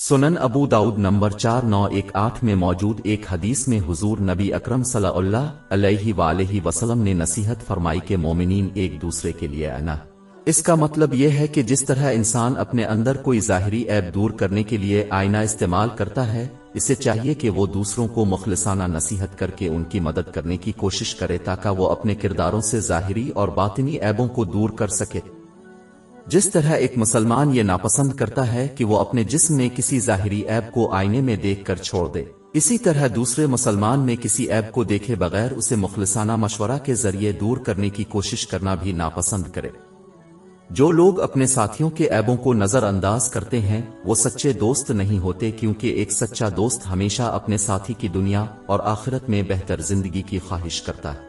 سنن ابو داؤد نمبر 4918 میں موجود ایک حدیث میں حضور نبی اکرم صلی اللہ علیہ وآلہ وسلم نے نصیحت فرمائی کہ مومنین ایک دوسرے کے لیے انا۔ اس کا مطلب یہ ہے کہ جس طرح انسان اپنے اندر کوئی ظاہری عیب دور کرنے کے لیے آئینہ استعمال کرتا ہے، اسے چاہیے کہ وہ دوسروں کو مخلصانہ نصیحت کر کے ان کی مدد کرنے کی کوشش کرے تاکہ وہ اپنے کرداروں سے ظاہری اور باطنی عیبوں کو دور کر سکے۔ جس طرح ایک مسلمان یہ ناپسند کرتا ہے کہ وہ اپنے جسم میں کسی ظاہری عیب کو آئینے میں دیکھ کر چھوڑ دے، اسی طرح دوسرے مسلمان میں کسی عیب کو دیکھے بغیر اسے مخلصانہ مشورہ کے ذریعے دور کرنے کی کوشش کرنا بھی ناپسند کرے۔ جو لوگ اپنے ساتھیوں کے عیبوں کو نظر انداز کرتے ہیں وہ سچے دوست نہیں ہوتے، کیونکہ ایک سچا دوست ہمیشہ اپنے ساتھی کی دنیا اور آخرت میں بہتر زندگی کی خواہش کرتا ہے۔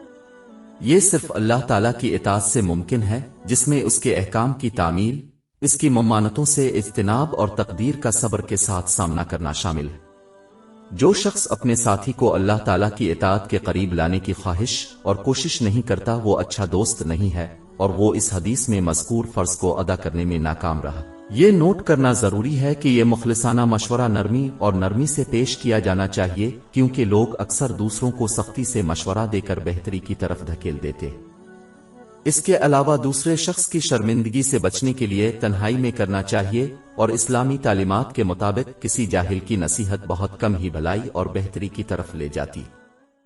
یہ صرف اللہ تعالیٰ کی اطاعت سے ممکن ہے، جس میں اس کے احکام کی تعمیل، اس کی ممانعتوں سے اجتناب اور تقدیر کا صبر کے ساتھ سامنا کرنا شامل ہے۔ جو شخص اپنے ساتھی کو اللہ تعالیٰ کی اطاعت کے قریب لانے کی خواہش اور کوشش نہیں کرتا وہ اچھا دوست نہیں ہے، اور وہ اس حدیث میں مذکور فرض کو ادا کرنے میں ناکام رہا۔ یہ نوٹ کرنا ضروری ہے کہ یہ مخلصانہ مشورہ نرمی اور نرمی سے پیش کیا جانا چاہیے، کیونکہ لوگ اکثر دوسروں کو سختی سے مشورہ دے کر بہتری کی طرف دھکیل دیتے۔ اس کے علاوہ دوسرے شخص کی شرمندگی سے بچنے کے لیے تنہائی میں کرنا چاہیے، اور اسلامی تعلیمات کے مطابق کسی جاہل کی نصیحت بہت کم ہی بھلائی اور بہتری کی طرف لے جاتی۔